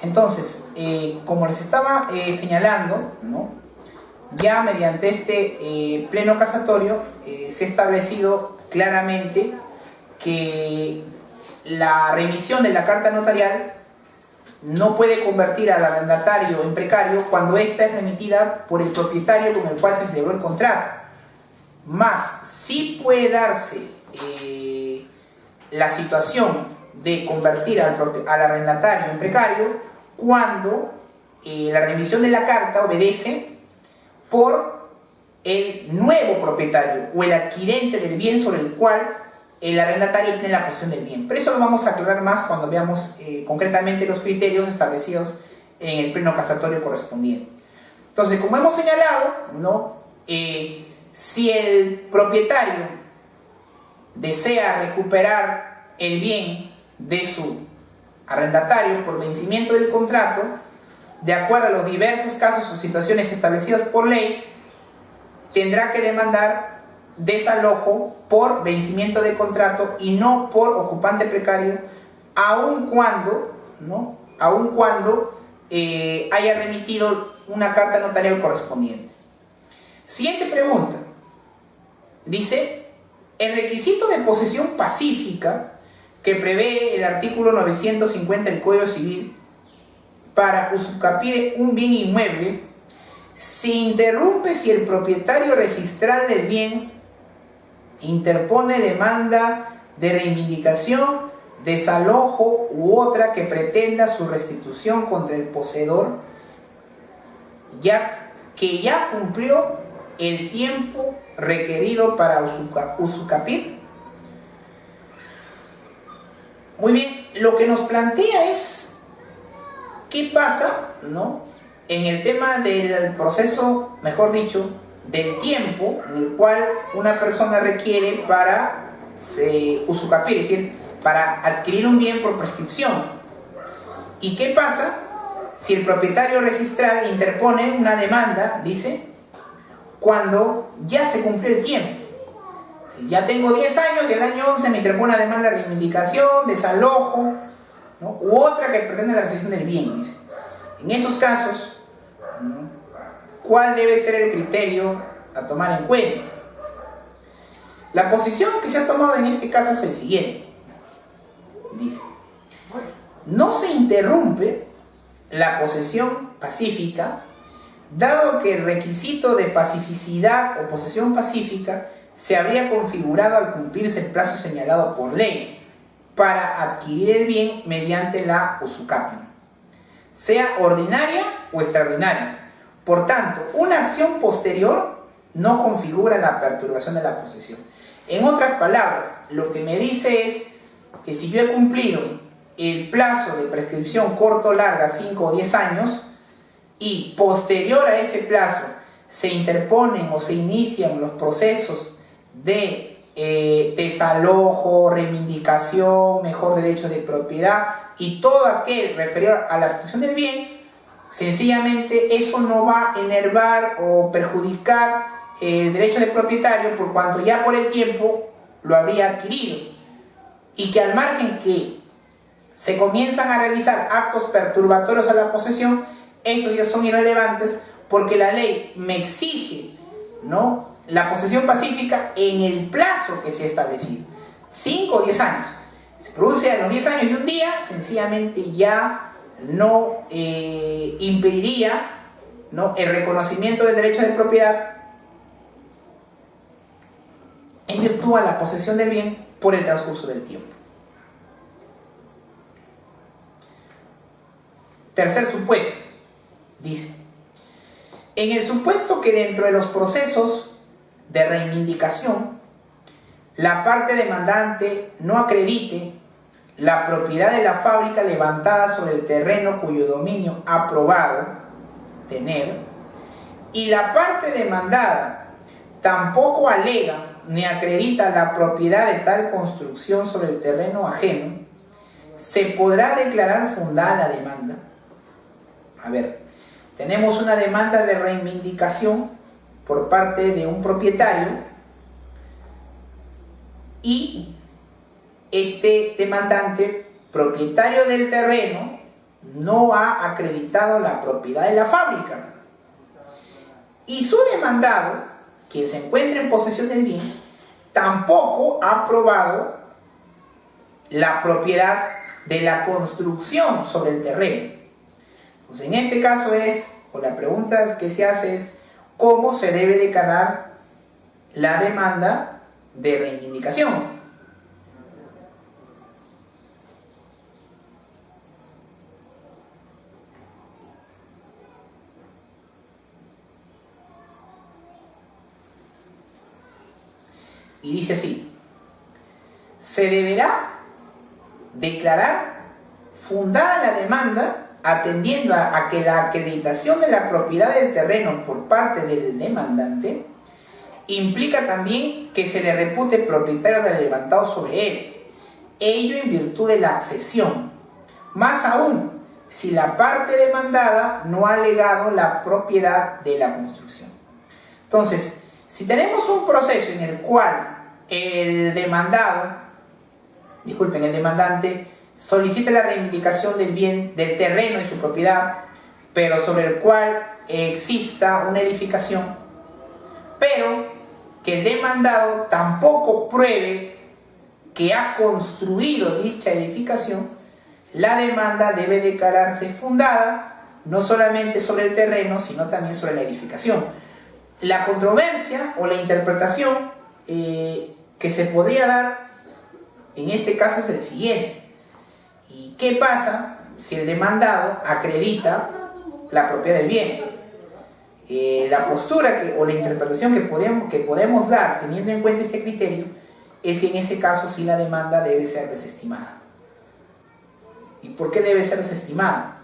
Entonces, como les estaba señalando, ¿no?, ya mediante este pleno casatorio se ha establecido claramente que la remisión de la carta notarial no puede convertir al arrendatario en precario cuando ésta es remitida por el propietario con el cual se celebró el contrato. Más, sí puede darse la situación de convertir al arrendatario en precario cuando la remisión de la carta obedece por el nuevo propietario o el adquirente del bien sobre el cual el arrendatario tiene la posesión del bien. Pero eso lo vamos a aclarar más cuando veamos concretamente los criterios establecidos en el pleno casatorio correspondiente. Entonces, como hemos señalado, ¿no?, si el propietario desea recuperar el bien de su arrendatario por vencimiento del contrato, de acuerdo a los diversos casos o situaciones establecidas por ley, tendrá que demandar desalojo por vencimiento de contrato y no por ocupante precario, aun cuando, ¿no?, haya remitido una carta notarial correspondiente. Siguiente pregunta. Dice, el requisito de posesión pacífica que prevé el artículo 950 del Código Civil para usucapiar un bien inmueble se interrumpe si el propietario registral del bien interpone demanda de reivindicación, desalojo u otra que pretenda su restitución contra el poseedor, ya que ya cumplió el tiempo requerido para usucapiar. Muy bien, lo que nos plantea es qué pasa, ¿no?, en el tema del proceso, mejor dicho, del tiempo en el cual una persona requiere para usucapiar, es decir, para adquirir un bien por prescripción. ¿Y qué pasa si el propietario registral interpone una demanda, dice, cuando ya se cumplió el tiempo? Si ya tengo 10 años y el año 11 me interpone una demanda de reivindicación, desalojo, ¿no?, u otra que pretende la restitución del bien, dice. En esos casos, ¿no?, ¿cuál debe ser el criterio a tomar en cuenta? La posición que se ha tomado en este caso es el siguiente. Dice, no se interrumpe la posesión pacífica, dado que el requisito de pacificidad o posesión pacífica se habría configurado al cumplirse el plazo señalado por ley para adquirir el bien mediante la usucapio, sea ordinaria o extraordinaria. Por tanto, una acción posterior no configura la perturbación de la posesión. En otras palabras, lo que me dice es que si yo he cumplido el plazo de prescripción corto, larga, 5 o 10 años, y posterior a ese plazo se interponen o se inician los procesos de desalojo, reivindicación, mejor derecho de propiedad y todo aquel referido a la restitución del bien, sencillamente eso no va a enervar o perjudicar el derecho del propietario por cuanto ya por el tiempo lo habría adquirido, y que al margen que se comienzan a realizar actos perturbatorios a la posesión, estos ya son irrelevantes porque la ley me exige, ¿no?, la posesión pacífica en el plazo que se ha establecido, 5 o 10 años. Se produce a los 10 años y un día, sencillamente ya no impediría, ¿no?, el reconocimiento del derecho de propiedad en virtud a la posesión del bien por el transcurso del tiempo. Tercer supuesto, dice, en el supuesto que dentro de los procesos de reivindicación la parte demandante no acredite la propiedad de la fábrica levantada sobre el terreno cuyo dominio ha probado tener, y la parte demandada tampoco alega ni acredita la propiedad de tal construcción sobre el terreno ajeno, ¿se podrá declarar fundada la demanda? A ver, tenemos una demanda de reivindicación por parte de un propietario y este demandante, propietario del terreno, no ha acreditado la propiedad de la fábrica. Y su demandado, quien se encuentra en posesión del bien, tampoco ha probado la propiedad de la construcción sobre el terreno. Pues en este caso la pregunta que se hace es, ¿cómo se debe declarar la demanda de reivindicación? Y dice así: se deberá declarar fundada la demanda atendiendo a que la acreditación de la propiedad del terreno por parte del demandante implica también que se le repute propietario del levantado sobre él, ello en virtud de la accesión, más aún si la parte demandada no ha alegado la propiedad de la construcción. Entonces, si tenemos un proceso en el cual el demandante solicita la reivindicación del bien, del terreno y su propiedad, pero sobre el cual exista una edificación, pero que el demandado tampoco pruebe que ha construido dicha edificación, la demanda debe declararse fundada no solamente sobre el terreno, sino también sobre la edificación. La controversia o la interpretación que se podría dar en este caso es el siguiente: ¿y qué pasa si el demandado acredita la propiedad del bien? La postura o la interpretación que podemos dar teniendo en cuenta este criterio es que en ese caso sí la demanda debe ser desestimada. ¿Y por qué debe ser desestimada?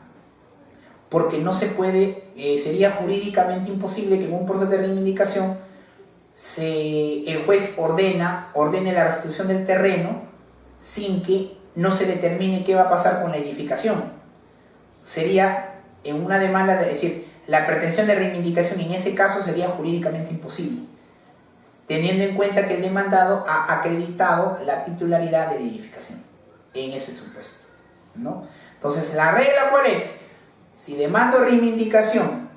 Porque no se puede, sería jurídicamente imposible que en un proceso de reivindicación el juez ordene la restitución del terreno sin que no se determine qué va a pasar con la edificación. Sería en una demanda, es decir, la pretensión de reivindicación en ese caso sería jurídicamente imposible, teniendo en cuenta que el demandado ha acreditado la titularidad de la edificación en ese supuesto, ¿no? Entonces, ¿la regla cuál es? Si demando reivindicación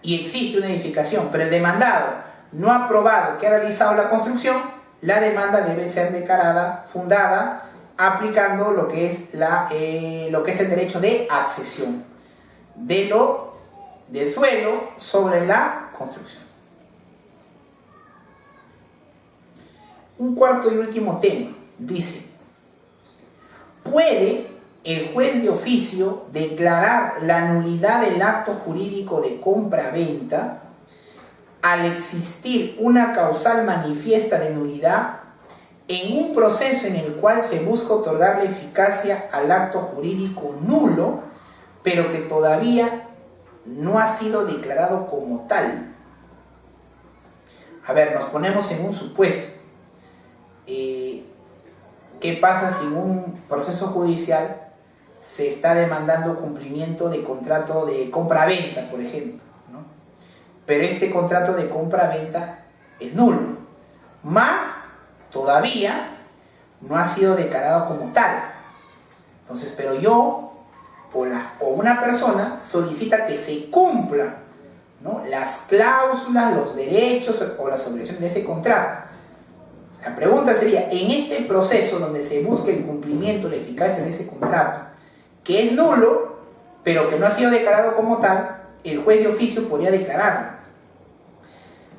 y existe una edificación, pero el demandado no ha probado que ha realizado la construcción, la demanda debe ser declarada fundada aplicando lo que es el derecho de accesión del suelo sobre la construcción. Un cuarto y último tema dice: ¿puede el juez de oficio declarar la nulidad del acto jurídico de compra-venta al existir una causal manifiesta de nulidad en un proceso en el cual se busca otorgar la eficacia al acto jurídico nulo, pero que todavía no ha sido declarado como tal? A ver, nos ponemos en un supuesto. ¿Qué pasa si en un proceso judicial se está demandando cumplimiento de contrato de compra-venta, por ejemplo, ¿no? Pero este contrato de compra-venta es nulo, más todavía no ha sido declarado como tal? Entonces, pero yo o una persona solicita que se cumplan, ¿no?, las cláusulas, los derechos o las obligaciones de ese contrato. La pregunta sería: en este proceso donde se busca el cumplimiento, la eficacia de ese contrato, que es nulo, pero que no ha sido declarado como tal, el juez de oficio podría declararlo.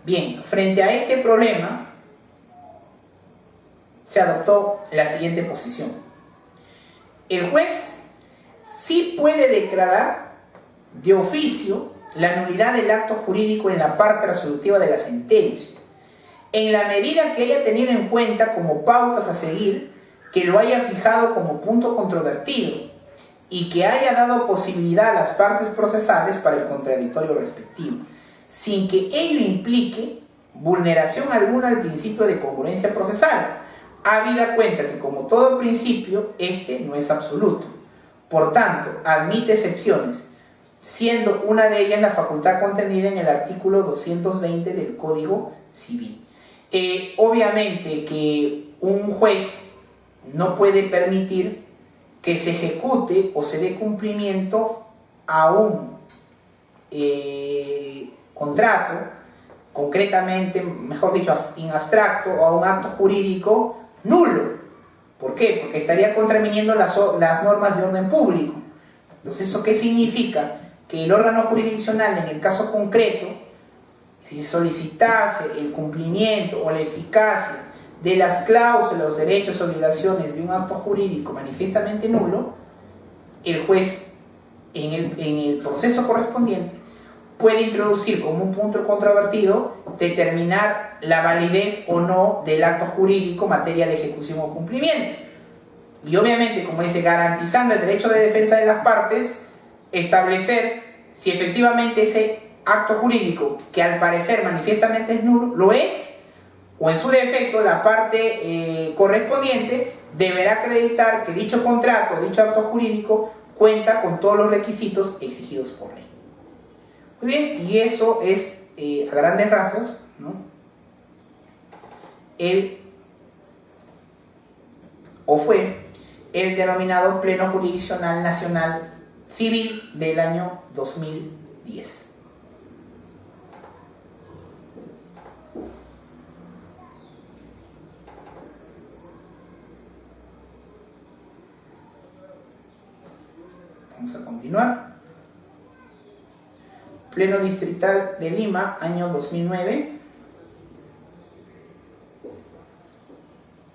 Bien, frente a este problema, se adoptó la siguiente posición: el juez sí puede declarar de oficio la nulidad del acto jurídico en la parte resolutiva de la sentencia, en la medida que haya tenido en cuenta como pautas a seguir que lo haya fijado como punto controvertido y que haya dado posibilidad a las partes procesales para el contradictorio respectivo, sin que ello implique vulneración alguna al principio de congruencia procesal, habida cuenta que, como todo principio, este no es absoluto. Por tanto, admite excepciones, siendo una de ellas la facultad contenida en el artículo 220 del Código Civil. Obviamente que un juez no puede permitir que se ejecute o se dé cumplimiento a un contrato, concretamente, mejor dicho, en abstracto, o a un acto jurídico nulo. ¿Por qué? Porque estaría contraviniendo las normas de orden público. Entonces, ¿eso qué significa? Que el órgano jurisdiccional, en el caso concreto, si se solicitase el cumplimiento o la eficacia de las cláusulas, los derechos, obligaciones de un acto jurídico manifiestamente nulo, el juez, en el proceso correspondiente, puede introducir como un punto controvertido determinar la validez o no del acto jurídico en materia de ejecución o cumplimiento. Y obviamente, como dice, garantizando el derecho de defensa de las partes, establecer si efectivamente ese acto jurídico, que al parecer manifiestamente es nulo, lo es, o en su defecto la parte correspondiente deberá acreditar que dicho contrato, dicho acto jurídico, cuenta con todos los requisitos exigidos por ley. Muy bien, y eso es, a grandes rasgos, ¿no?, fue el denominado Pleno Jurisdiccional Nacional Civil del año 2010. Vamos a continuar. Pleno Distrital de Lima, año 2009.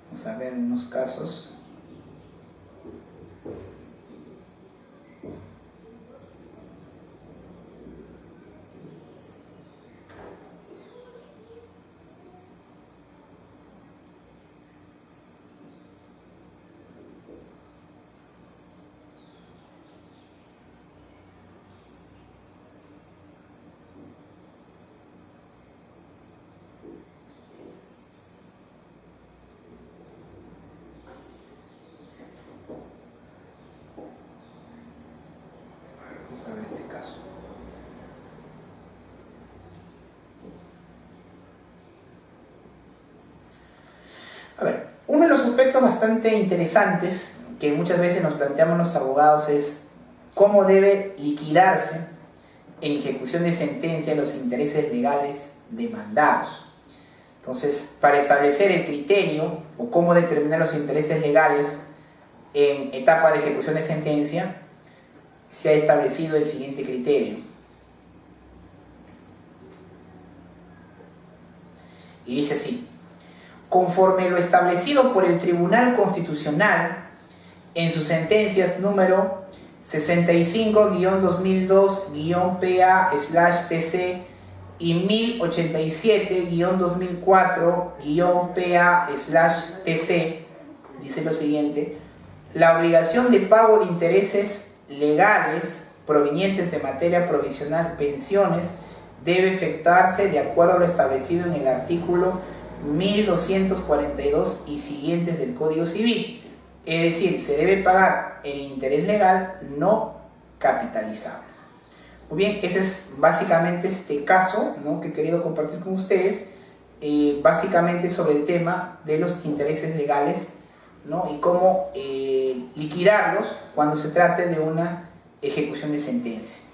Vamos a ver unos casos. Vamos a ver este caso. A ver, uno de los aspectos bastante interesantes que muchas veces nos planteamos los abogados es cómo debe liquidarse en ejecución de sentencia los intereses legales demandados. Entonces, para establecer el criterio o cómo determinar los intereses legales en etapa de ejecución de sentencia, se ha establecido el siguiente criterio. Y dice así: conforme lo establecido por el Tribunal Constitucional en sus sentencias número 65-2002-PA/TC y 1087-2004-PA/TC, dice lo siguiente: la obligación de pago de intereses legales provenientes de materia provisional pensiones debe efectuarse de acuerdo a lo establecido en el artículo 1242 y siguientes del Código Civil. Es decir, se debe pagar el interés legal no capitalizable. Muy bien, ese es básicamente este caso, ¿no?, que he querido compartir con ustedes, básicamente sobre el tema de los intereses legales, ¿no?, y cómo liquidarlos cuando se trate de una ejecución de sentencia.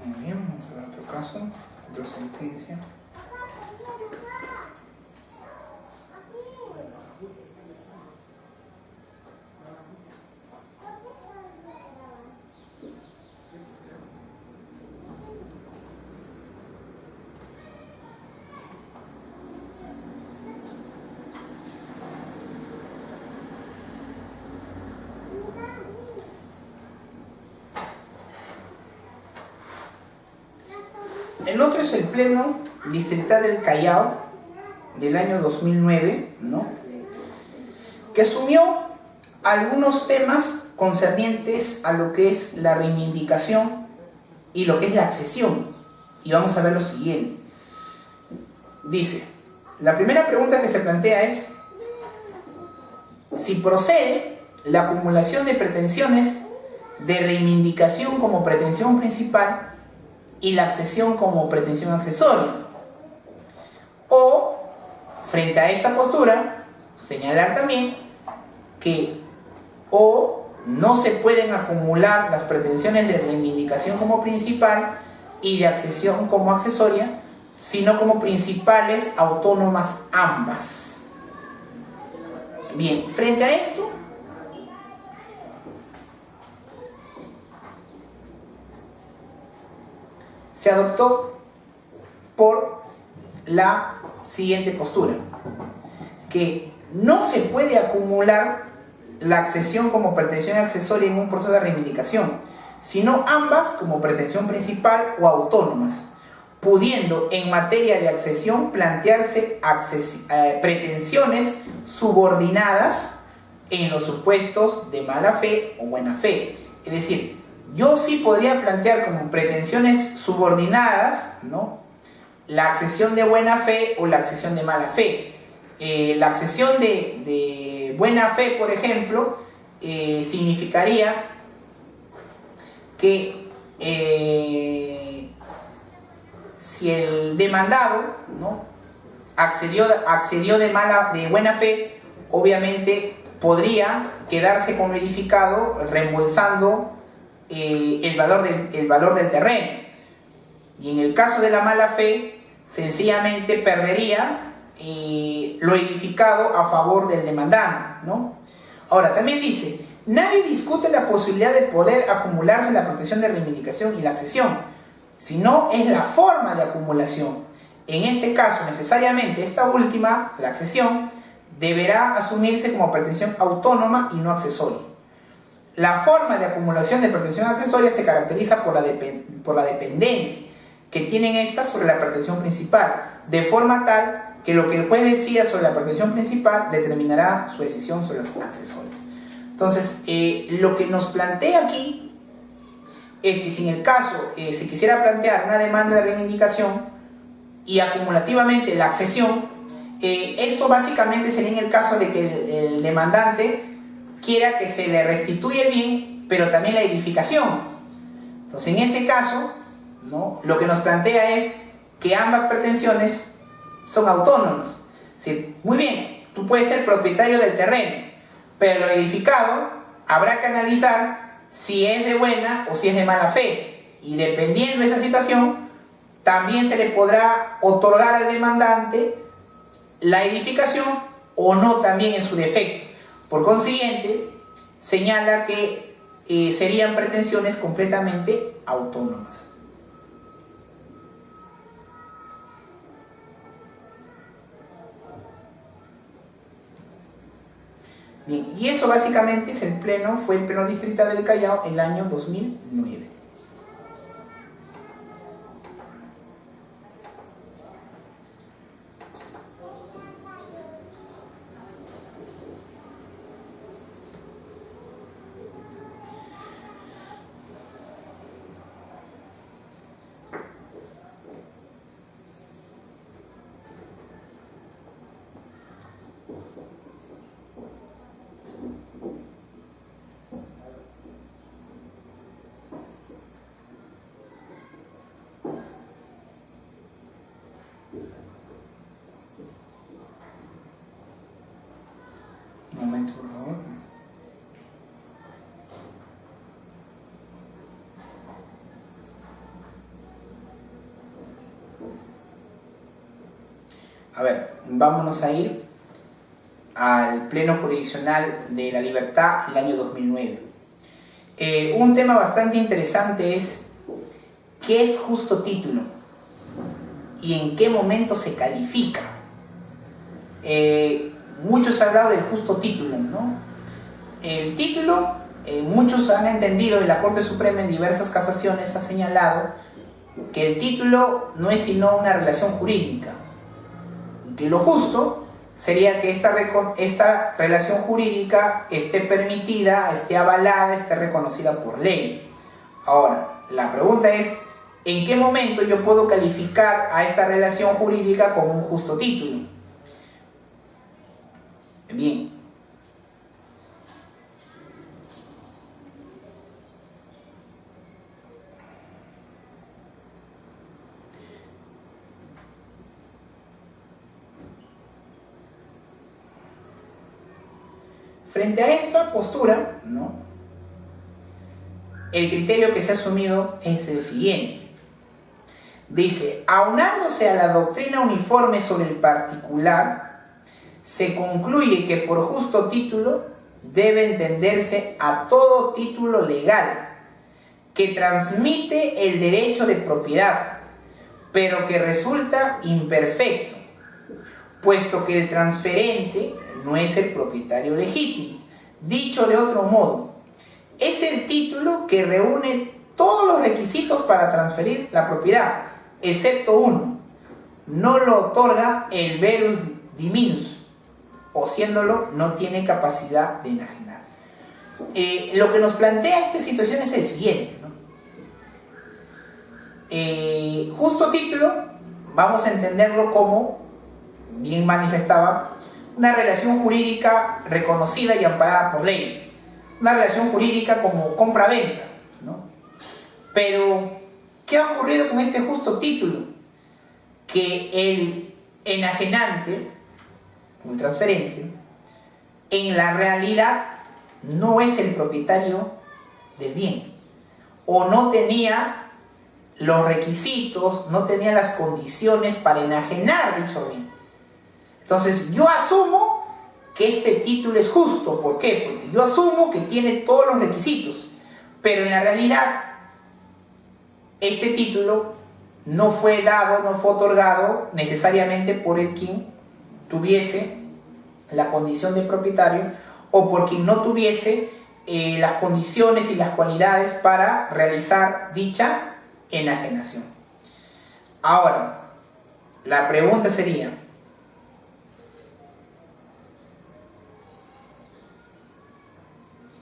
Muy bien, vamos a ver otro caso, otra sentencia. El otro es el Pleno Distrital del Callao del año 2009, ¿no?, que asumió algunos temas concernientes a lo que es la reivindicación y lo que es la accesión. Y vamos a ver lo siguiente. Dice: La primera pregunta que se plantea es si procede la acumulación de pretensiones de reivindicación como pretensión principal y la accesión como pretensión accesoria. O, frente a esta postura, señalar también que o no se pueden acumular las pretensiones de reivindicación como principal y de accesión como accesoria, sino como principales autónomas ambas. Bien, frente a esto, se adoptó por la siguiente postura, que no se puede acumular la accesión como pretensión accesoria en un proceso de reivindicación, sino ambas como pretensión principal o autónomas, pudiendo en materia de accesión plantearse pretensiones subordinadas en los supuestos de mala fe o buena fe. Es decir, yo sí podría plantear como pretensiones subordinadas, ¿no?, la accesión de buena fe o la accesión de mala fe. La accesión de buena fe, por ejemplo, significaría que si el demandado, ¿no?, accedió de buena fe, obviamente podría quedarse como edificado reembolsando el valor del terreno. Y en el caso de la mala fe, sencillamente perdería lo edificado a favor del demandante, ¿no? Ahora, también dice, nadie discute la posibilidad de poder acumularse la protección de reivindicación y la accesión, sino es la forma de acumulación. En este caso, necesariamente, esta última, la accesión, deberá asumirse como pretensión autónoma y no accesoria. La forma de acumulación de pretensión accesoria se caracteriza por la dependencia que tienen estas sobre la pretensión principal, de forma tal que lo que el juez decida sobre la pretensión principal determinará su decisión sobre los accesorios. Entonces, lo que nos plantea aquí es que si en el caso se quisiera plantear una demanda de reivindicación y acumulativamente la accesión, esto básicamente sería en el caso de que el demandante quiera que se le restituya el bien, pero también la edificación. Entonces, en ese caso, ¿no?, lo que nos plantea es que ambas pretensiones son autónomas. Es decir, muy bien, tú puedes ser propietario del terreno, pero lo edificado habrá que analizar si es de buena o si es de mala fe. Y dependiendo de esa situación, también se le podrá otorgar al demandante la edificación o no también en su defecto. Por consiguiente, señala que serían pretensiones completamente autónomas. Bien, y eso básicamente es fue el pleno distrital del Callao en el año 2009. Un momento, por favor. A ver, vámonos a ir al Pleno Jurisdiccional de la Libertad el año 2009. Un tema bastante interesante es ¿qué es justo título? ¿Y en qué momento se califica? Muchos han hablado del justo título, ¿no? El título, muchos han entendido, y la Corte Suprema en diversas casaciones ha señalado que el título no es sino una relación jurídica, que lo justo sería que esta relación jurídica esté permitida, esté avalada, esté reconocida por ley. Ahora, la pregunta es, ¿en qué momento yo puedo calificar a esta relación jurídica como un justo título? Bien. Frente a esta postura, ¿no?, el criterio que se ha asumido es el siguiente. Dice, aunándose a la doctrina uniforme sobre el particular, se concluye que por justo título debe entenderse a todo título legal que transmite el derecho de propiedad, pero que resulta imperfecto, puesto que el transferente no es el propietario legítimo. Dicho de otro modo, es el título que reúne todos los requisitos para transferir la propiedad, excepto uno: no lo otorga el verus diminus, o siéndolo, no tiene capacidad de enajenar. Lo que nos plantea esta situación es el siguiente, ¿no? Justo título, vamos a entenderlo como, bien manifestaba, una relación jurídica reconocida y amparada por ley. Una relación jurídica como compra-venta, ¿no? Pero, ¿qué ha ocurrido con este justo título? Que el enajenante, o el transferente, en la realidad no es el propietario del bien, o no tenía los requisitos, no tenía las condiciones para enajenar dicho bien. Entonces, yo asumo que este título es justo. ¿Por qué? Porque yo asumo que tiene todos los requisitos, pero en la realidad este título no fue dado, no fue otorgado necesariamente por el quien tuviese la condición de propietario, o por quien no tuviese las condiciones y las cualidades para realizar dicha enajenación. Ahora, la pregunta sería,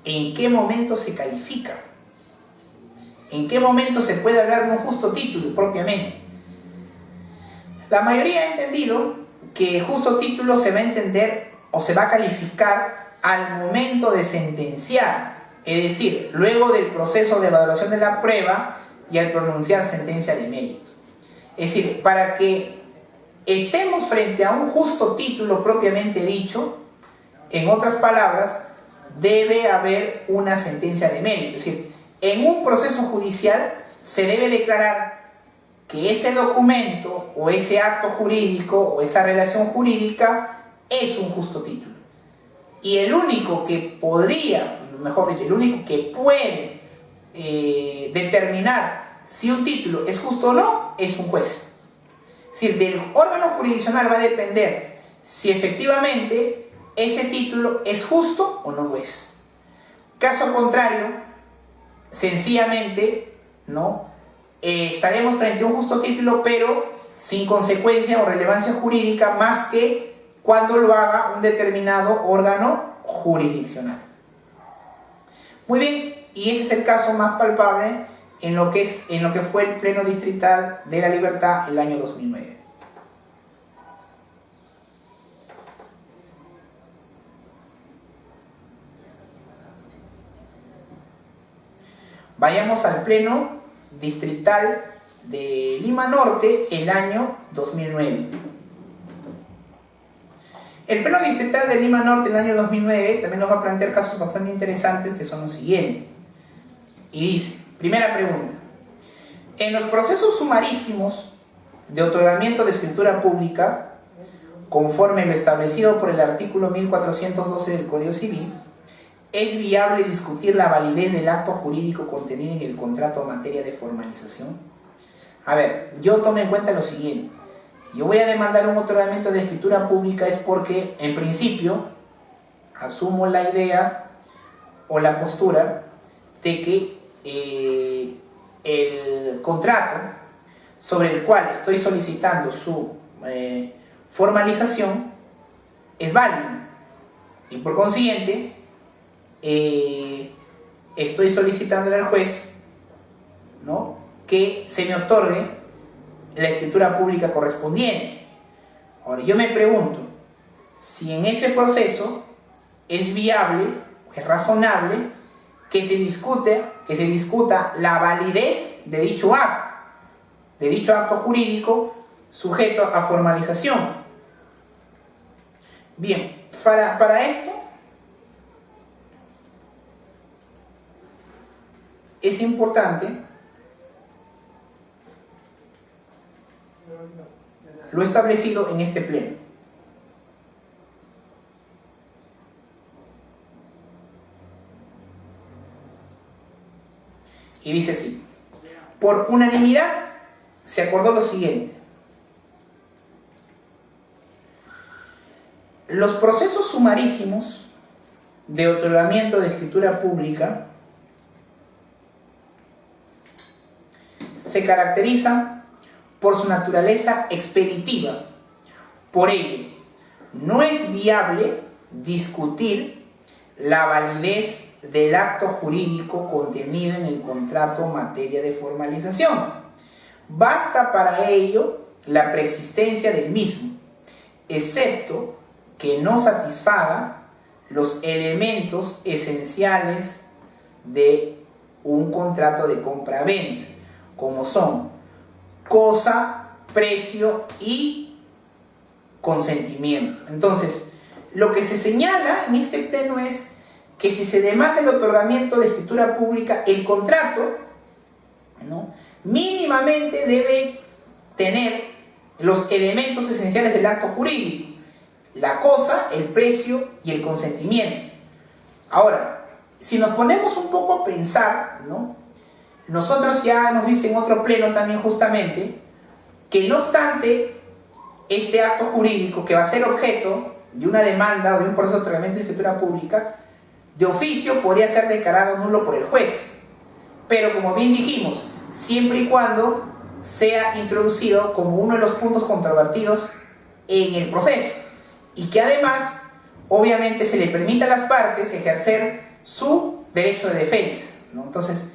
¿en qué momento se califica? ¿En qué momento se puede hablar de un justo título propiamente? La mayoría ha entendido que justo título se va a entender o se va a calificar al momento de sentenciar, es decir, luego del proceso de valoración de la prueba y al pronunciar sentencia de mérito. Es decir, para que estemos frente a un justo título propiamente dicho, en otras palabras, debe haber una sentencia de mérito. Es decir, en un proceso judicial se debe declarar que ese documento o ese acto jurídico o esa relación jurídica es un justo título. Y el único que podría, mejor dicho, el único que puede determinar si un título es justo o no, es un juez. Es decir, del órgano jurisdiccional va a depender si efectivamente ese título es justo o no lo es. Caso contrario, sencillamente, ¿no?, estaremos frente a un justo título, pero sin consecuencia o relevancia jurídica más que cuando lo haga un determinado órgano jurisdiccional. Muy bien, y ese es el caso más palpable en lo que fue el Pleno Distrital de La Libertad el año 2009. Vayamos al Pleno Distrital de Lima Norte el año 2009. El Pleno Distrital de Lima Norte el año 2009 también nos va a plantear casos bastante interesantes, que son los siguientes. Y dice, primera pregunta: en los procesos sumarísimos de otorgamiento de escritura pública, conforme lo establecido por el artículo 1412 del Código Civil, ¿es viable discutir la validez del acto jurídico contenido en el contrato en materia de formalización? A ver, yo tomo en cuenta lo siguiente. Si yo voy a demandar un otorgamiento de escritura pública es porque, en principio, asumo la idea o la postura de que el contrato sobre el cual estoy solicitando su formalización es válido. Y por consiguiente, estoy solicitando al juez, ¿no?, que se me otorgue la escritura pública correspondiente. Ahora, yo me pregunto, si en ese proceso es viable, es razonable que se discuta la validez de dicho acto jurídico sujeto a formalización. Bien, para esto es importante lo establecido en este pleno. Y dice así: por unanimidad se acordó lo siguiente: los procesos sumarísimos de otorgamiento de escritura pública se caracterizan por su naturaleza expeditiva. Por ello, no es viable discutir la validez del acto jurídico contenido en el contrato en materia de formalización. Basta para ello la preexistencia del mismo, excepto que no satisfaga los elementos esenciales de un contrato de compra-venta, como son cosa, precio y consentimiento. Entonces, lo que se señala en este pleno es que si se demanda el otorgamiento de escritura pública, el contrato, ¿no?, mínimamente debe tener los elementos esenciales del acto jurídico: la cosa, el precio y el consentimiento. Ahora, si nos ponemos un poco a pensar, ¿no?, nosotros ya hemos visto en otro pleno también justamente que no obstante este acto jurídico que va a ser objeto de una demanda o de un proceso de otorgamiento de escritura pública, de oficio podría ser declarado nulo por el juez, pero como bien dijimos, siempre y cuando sea introducido como uno de los puntos controvertidos en el proceso, y que además obviamente se le permita a las partes ejercer su derecho de defensa, ¿no? Entonces,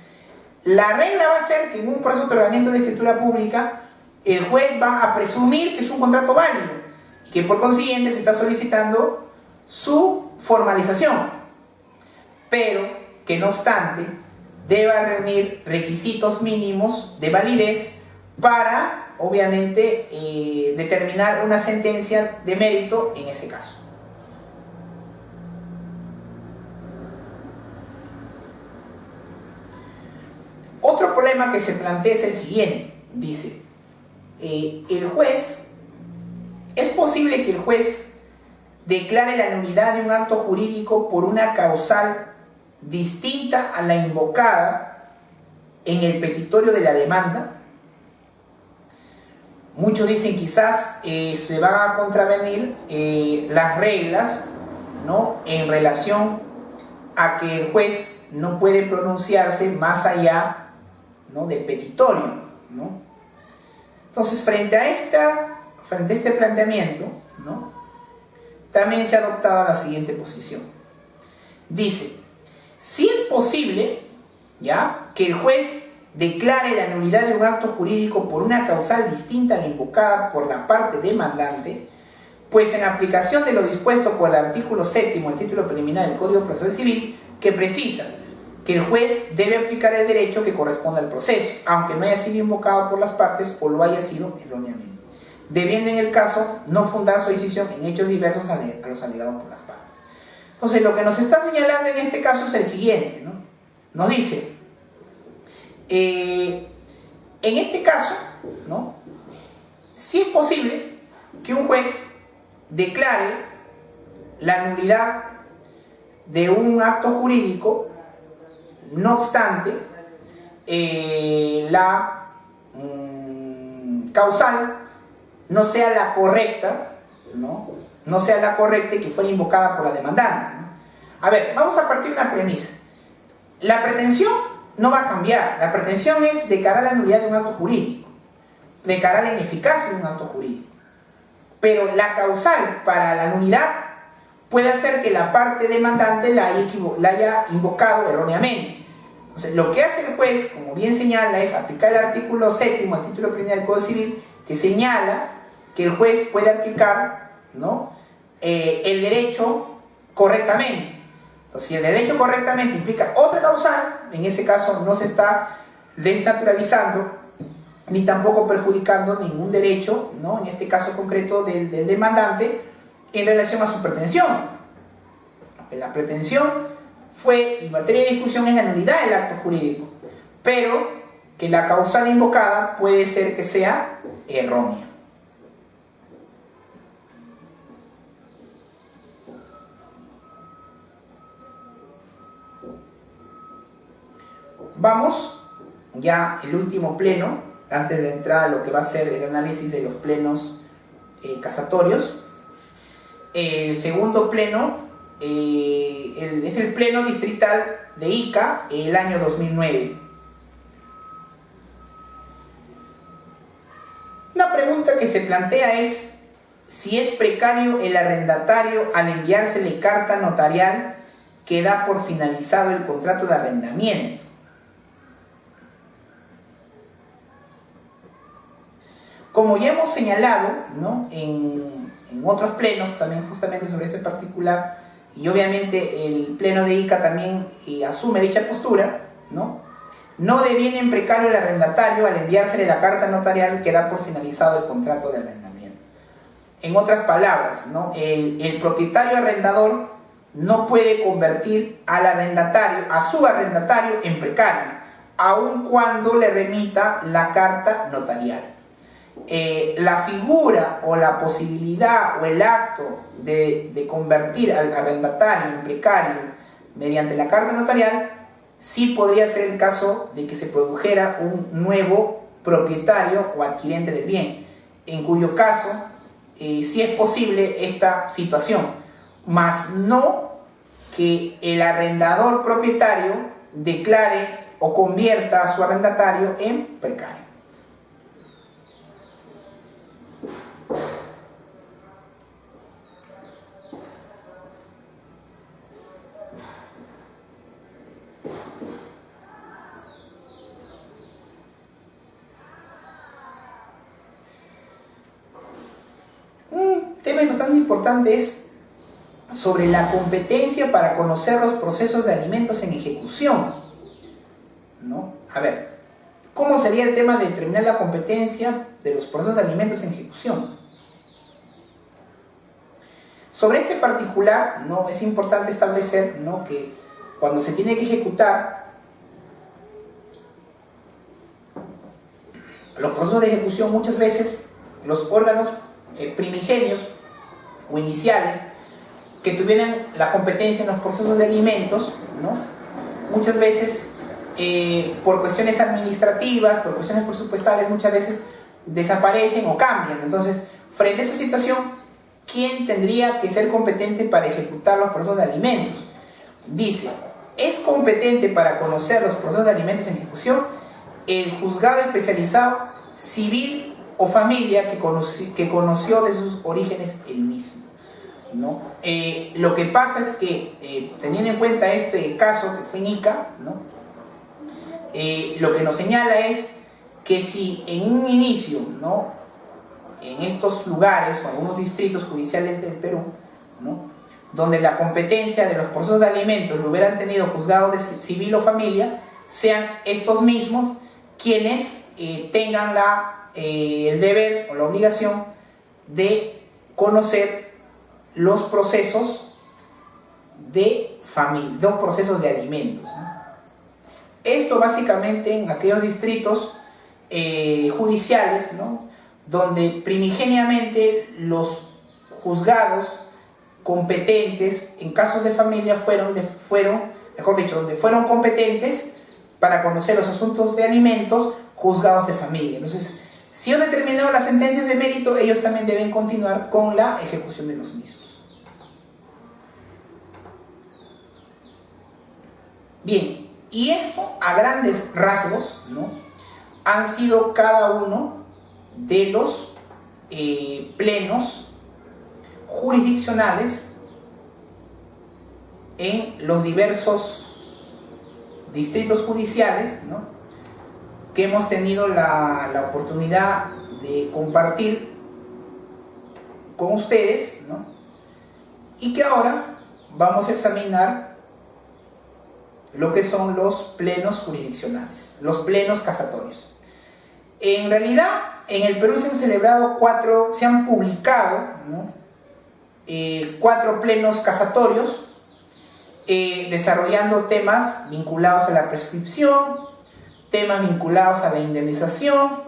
la regla va a ser que en un proceso de otorgamiento de escritura pública el juez va a presumir que es un contrato válido y que por consiguiente se está solicitando su formalización, pero que no obstante deba reunir requisitos mínimos de validez para obviamente determinar una sentencia de mérito en ese caso. Otro problema que se plantea es el siguiente. Dice, es posible que el juez declare la nulidad de un acto jurídico por una causal distinta a la invocada en el petitorio de la demanda. Muchos dicen quizás se van a contravenir las reglas, ¿no?, en relación a que el juez no puede pronunciarse más allá, ¿no?, del petitorio, ¿no? Entonces, frente a este planteamiento, ¿no?, también se ha adoptado la siguiente posición. Dice, si es posible, ¿ya?, que el juez declare la nulidad de un acto jurídico por una causal distinta a la invocada por la parte demandante, pues en aplicación de lo dispuesto por el artículo 7º del título preliminar del Código Procesal Civil, que precisa que el juez debe aplicar el derecho que corresponde al proceso, aunque no haya sido invocado por las partes o lo haya sido erróneamente, debiendo en el caso no fundar su decisión en hechos diversos a los alegados por las partes. Entonces, lo que nos está señalando en este caso es el siguiente, ¿no? Nos dice, en este caso, ¿no?, si es posible que un juez declare la nulidad de un acto jurídico, no obstante la causal no sea la correcta, no sea la correcta y que fuera invocada por la demandante, ¿no? A ver, vamos a partir de una premisa. La pretensión no va a cambiar. La pretensión es declarar la nulidad de un acto jurídico, declarar la ineficacia de un acto jurídico. Pero la causal para la nulidad puede hacer que la parte demandante la haya invocado erróneamente. Entonces, lo que hace el juez, como bien señala, es aplicar el artículo 7º del título preliminar del Código Civil, que señala que el juez puede aplicar, ¿no?, el derecho correctamente. Entonces, si el derecho correctamente implica otra causal, en ese caso no se está desnaturalizando ni tampoco perjudicando ningún derecho, ¿no? En este caso concreto del demandante, en relación a su pretensión. La pretensión fue, y materia de discusión, es la nulidad del acto jurídico, pero que la causal invocada puede ser que sea errónea. Vamos ya el último pleno, antes de entrar a lo que va a ser el análisis de los plenos casatorios. El segundo pleno es el pleno distrital de Ica, el año 2009. Una pregunta que se plantea es si es precario el arrendatario al enviársele carta notarial que da por finalizado el contrato de arrendamiento. Como ya hemos señalado, ¿no?, en otros plenos también justamente sobre ese particular, y obviamente el pleno de Ica también asume dicha postura, no deviene en precario el arrendatario al enviársele la carta notarial que da por finalizado el contrato de arrendamiento. En otras palabras, ¿no?, el propietario arrendador no puede convertir al arrendatario, a su arrendatario, en precario, aun cuando le remita la carta notarial. La figura o la posibilidad o el acto de convertir al arrendatario en precario mediante la carta notarial sí podría ser el caso de que se produjera un nuevo propietario o adquirente del bien, en cuyo caso sí es posible esta situación, mas no que el arrendador propietario declare o convierta a su arrendatario en precario. Un tema bastante importante es sobre la competencia para conocer los procesos de alimentos en ejecución, ¿no? A ver, ¿cómo sería el tema de determinar la competencia de los procesos de alimentos en ejecución? Sobre este particular, ¿no?, es importante establecer, ¿no?, que cuando se tiene que ejecutar los procesos de ejecución, muchas veces los órganos primigenios o iniciales que tuvieran la competencia en los procesos de alimentos, ¿no?, muchas veces por cuestiones administrativas, por cuestiones presupuestales, muchas veces desaparecen o cambian. Entonces, frente a esa situación, ¿quién tendría que ser competente para ejecutar los procesos de alimentos? Dice, es competente para conocer los procesos de alimentos en ejecución el juzgado especializado civil o familia que conoció de sus orígenes el mismo, ¿no? Lo que pasa es que, teniendo en cuenta este caso que fue en Ica, ¿no?, lo que nos señala es que si en un inicio, ¿no?, en estos lugares o algunos distritos judiciales del Perú, ¿no?, donde la competencia de los procesos de alimentos lo hubieran tenido juzgados de civil o familia, sean estos mismos quienes tengan el deber o la obligación de conocer los procesos de familia, los procesos de alimentos, ¿no? Esto básicamente en aquellos distritos judiciales, ¿no?, donde primigeniamente los juzgados competentes en casos de familia donde fueron competentes para conocer los asuntos de alimentos, juzgados de familia. Entonces, si han determinado las sentencias de mérito, ellos también deben continuar con la ejecución de los mismos. Bien, y esto a grandes rasgos, ¿no?, han sido cada uno de los plenos jurisdiccionales en los diversos distritos judiciales, ¿no?, que hemos tenido la oportunidad de compartir con ustedes, ¿no?, y que ahora vamos a examinar lo que son los plenos jurisdiccionales, los plenos casatorios. En realidad, en el Perú se han celebrado se han publicado, ¿no?, 4 plenos casatorios, desarrollando temas vinculados a la prescripción, temas vinculados a la indemnización,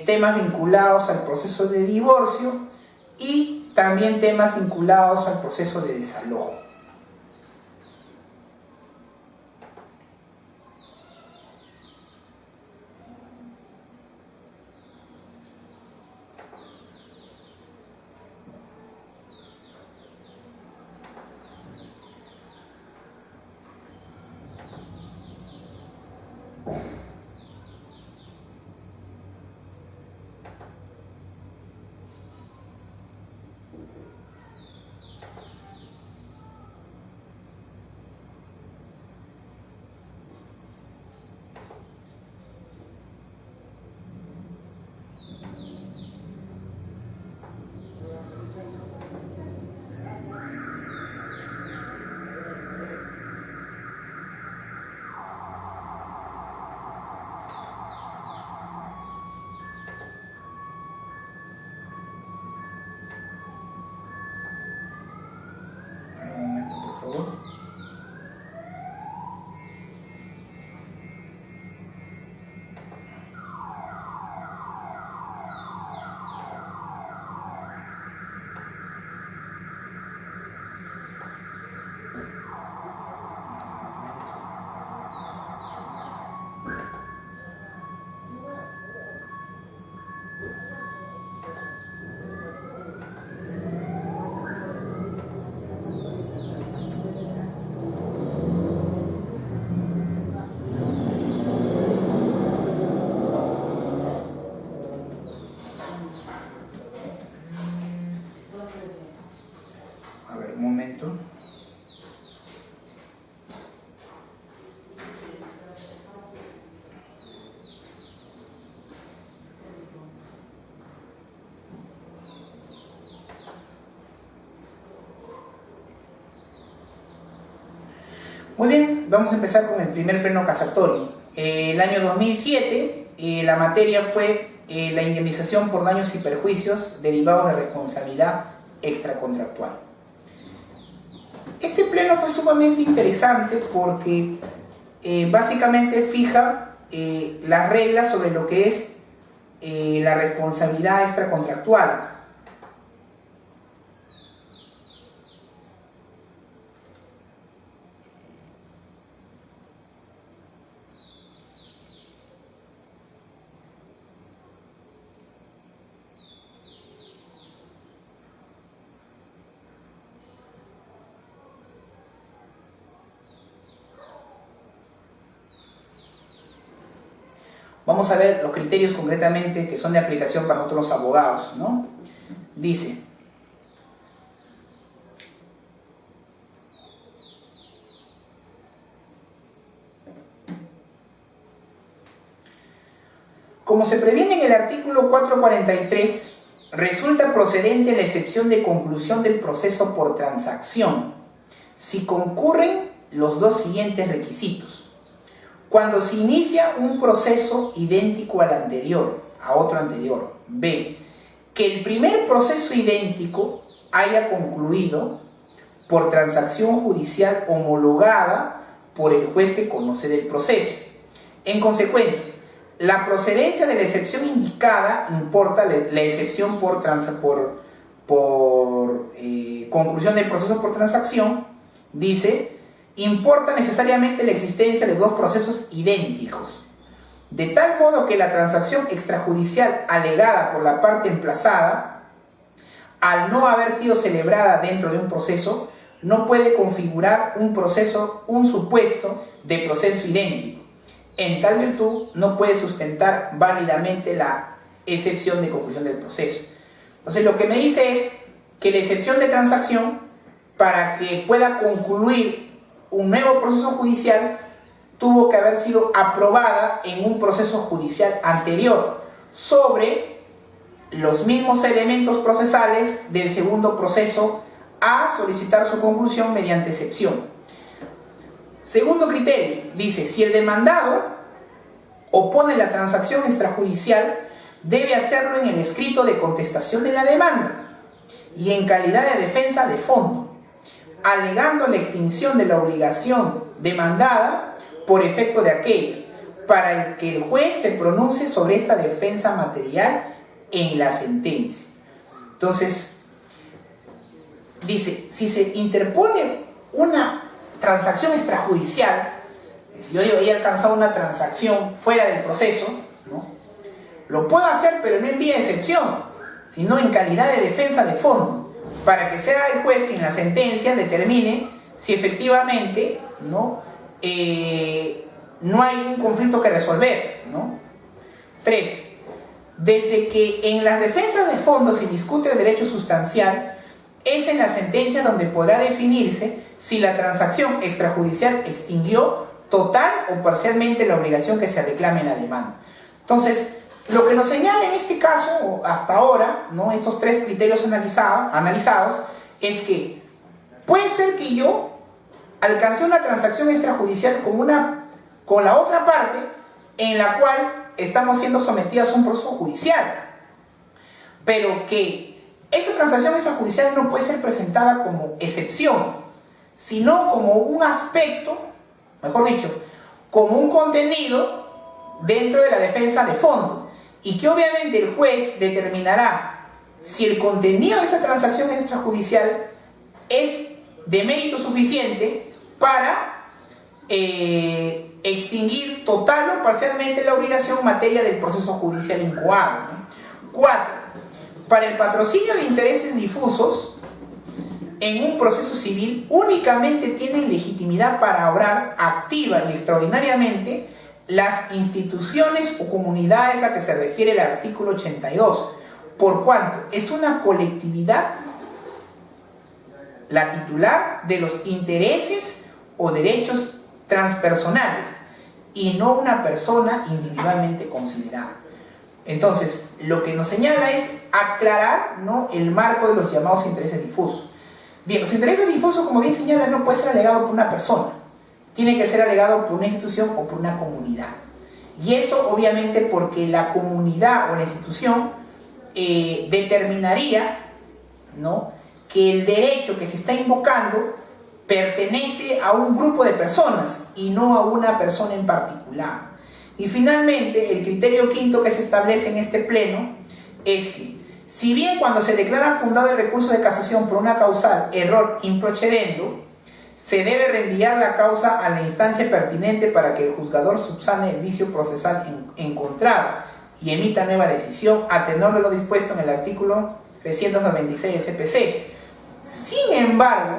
temas vinculados al proceso de divorcio y también temas vinculados al proceso de desalojo. Muy bien, vamos a empezar con el primer pleno casatorio. El año 2007, la materia fue la indemnización por daños y perjuicios derivados de responsabilidad extracontractual. Este pleno fue sumamente interesante porque básicamente fija las reglas sobre lo que es la responsabilidad extracontractual. Vamos a ver los criterios concretamente que son de aplicación para nosotros los abogados, ¿no? Dice: como se previene en el artículo 443, resulta procedente la excepción de conclusión del proceso por transacción si concurren los dos siguientes requisitos. Cuando se inicia un proceso idéntico al anterior, a otro anterior. B, que el primer proceso idéntico haya concluido por transacción judicial homologada por el juez que conoce del proceso. En consecuencia, la procedencia de la excepción indicada importa la excepción por conclusión del proceso por transacción, dice, importa necesariamente la existencia de dos procesos idénticos, de tal modo que la transacción extrajudicial alegada por la parte emplazada, al no haber sido celebrada dentro de un proceso, no puede configurar un supuesto de proceso idéntico. En tal virtud, no puede sustentar válidamente la excepción de conclusión del proceso. Entonces, lo que me dice es que la excepción de transacción, para que pueda concluir un nuevo proceso judicial, tuvo que haber sido aprobada en un proceso judicial anterior sobre los mismos elementos procesales del segundo proceso a solicitar su conclusión mediante excepción. Segundo criterio, dice, si el demandado opone la transacción extrajudicial, debe hacerlo en el escrito de contestación de la demanda y en calidad de defensa de fondo, alegando la extinción de la obligación demandada por efecto de aquella, para el que el juez se pronuncie sobre esta defensa material en la sentencia. Entonces, dice, si se interpone una transacción extrajudicial, si yo digo, he alcanzado una transacción fuera del proceso, ¿no?, lo puedo hacer, pero no en vía de excepción, sino en calidad de defensa de fondo, para que sea el juez quien en la sentencia determine si efectivamente, ¿no?, no hay un conflicto que resolver, ¿no? 3. Desde que en las defensas de fondo se discute el derecho sustancial, es en la sentencia donde podrá definirse si la transacción extrajudicial extinguió total o parcialmente la obligación que se reclame en la demanda. Entonces, lo que nos señala en este caso, hasta ahora, ¿no?, estos 3 criterios analizados, es que puede ser que yo alcancé una transacción extrajudicial con la otra parte en la cual estamos siendo sometidos a un proceso judicial, pero que esta transacción extrajudicial no puede ser presentada como excepción, sino como un aspecto, mejor dicho, como un contenido dentro de la defensa de fondo, y que obviamente el juez determinará si el contenido de esa transacción extrajudicial es de mérito suficiente para extinguir total o parcialmente la obligación en materia del proceso judicial incoado, ¿no? 4. Para el patrocinio de intereses difusos en un proceso civil únicamente tienen legitimidad para obrar activa y extraordinariamente las instituciones o comunidades a que se refiere el artículo 82, por cuanto es una colectividad la titular de los intereses o derechos transpersonales y no una persona individualmente considerada. Entonces, lo que nos señala es aclarar, ¿no?, el marco de los llamados intereses difusos. Bien, los intereses difusos, como bien señala, no puede ser alegado por una persona, tiene que ser alegado por una institución o por una comunidad. Y eso obviamente porque la comunidad o la institución determinaría, ¿no?, que el derecho que se está invocando pertenece a un grupo de personas y no a una persona en particular. Y finalmente, el criterio quinto que se establece en este pleno es que, si bien cuando se declara fundado el recurso de casación por una causal error improcedendo, se debe reenviar la causa a la instancia pertinente para que el juzgador subsane el vicio procesal encontrado y emita nueva decisión a tenor de lo dispuesto en el artículo 396 del CPC. Sin embargo,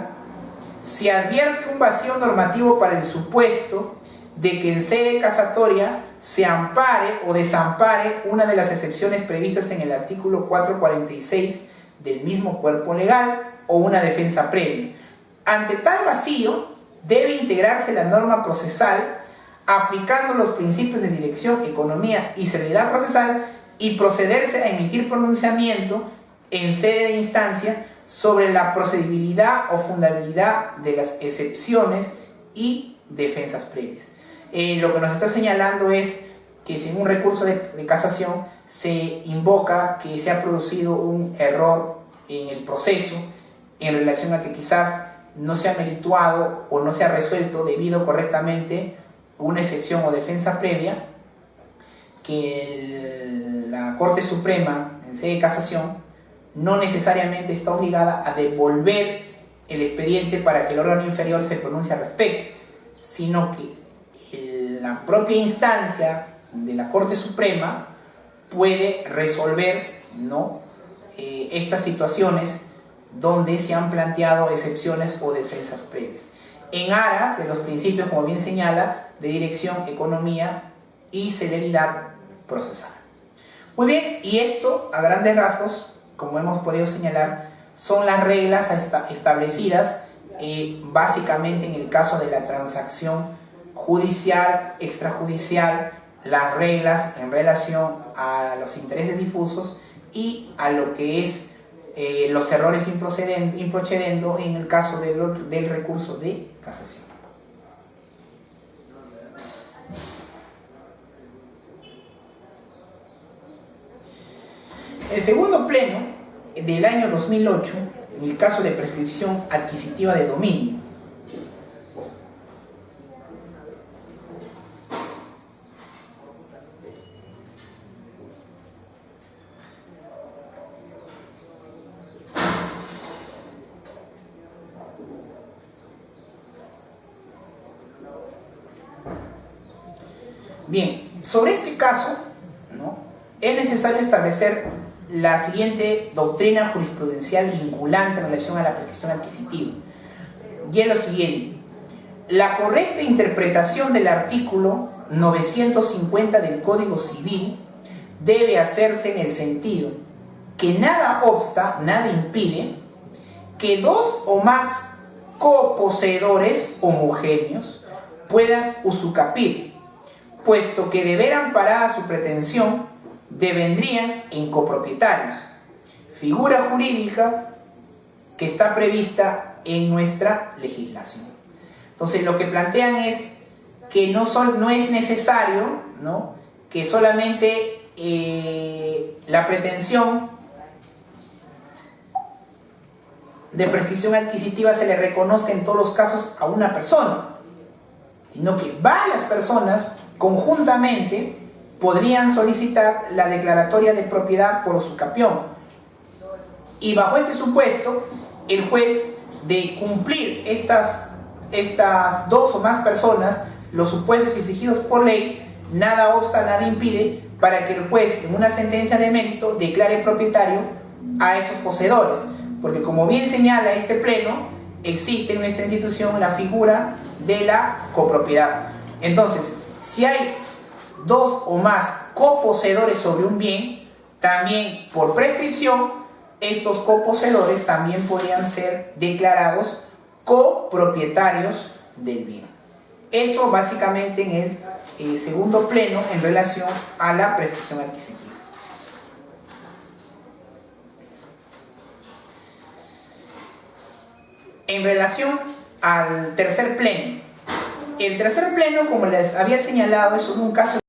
se advierte un vacío normativo para el supuesto de que en sede casatoria se ampare o desampare una de las excepciones previstas en el artículo 446 del mismo cuerpo legal o una defensa previa. Ante tal vacío, debe integrarse la norma procesal aplicando los principios de dirección, economía y celeridad procesal y procederse a emitir pronunciamiento en sede de instancia sobre la procedibilidad o fundabilidad de las excepciones y defensas previas. Lo que nos está señalando es que si en un recurso de casación se invoca que se ha producido un error en el proceso en relación a que quizás no se ha merituado o no se ha resuelto debido correctamente una excepción o defensa previa, que la Corte Suprema en sede de casación no necesariamente está obligada a devolver el expediente para que el órgano inferior se pronuncie al respecto, sino que la propia instancia de la Corte Suprema puede resolver, ¿no?, estas situaciones donde se han planteado excepciones o defensas previas, en aras de los principios, como bien señala, de dirección, economía y celeridad procesal. Muy bien, y esto, a grandes rasgos, como hemos podido señalar, son las reglas establecidas básicamente en el caso de la transacción judicial, extrajudicial, las reglas en relación a los intereses difusos y a lo que es los errores improcedendo en el caso del recurso de casación. El segundo pleno del año 2008, en el caso de prescripción adquisitiva de dominio, bien, sobre este caso, ¿no?, es necesario establecer la siguiente doctrina jurisprudencial vinculante en relación a la prescripción adquisitiva. Y es lo siguiente: la correcta interpretación del artículo 950 del Código Civil debe hacerse en el sentido que nada obsta, nada impide que dos o más coposeedores homogéneos puedan usucapir, puesto que de ver amparada su pretensión devendrían en copropietarios, figura jurídica que está prevista en nuestra legislación. Entonces, lo que plantean es que no es necesario, ¿no?, que solamente la pretensión de prescripción adquisitiva se le reconozca en todos los casos a una persona, sino que varias personas conjuntamente podrían solicitar la declaratoria de propiedad por usucapión. Y bajo este supuesto, el juez, de cumplir estas dos o más personas, los supuestos exigidos por ley, nada obsta, nada impide para que el juez, en una sentencia de mérito, declare propietario a estos poseedores. Porque, como bien señala este pleno, existe en nuestra institución la figura de la copropiedad. Entonces, si hay dos o más coposeedores sobre un bien, también por prescripción, estos coposeedores también podrían ser declarados copropietarios del bien. Eso básicamente en el segundo pleno en relación a la prescripción adquisitiva. En relación al tercer pleno, el tercer pleno, como les había señalado, es un caso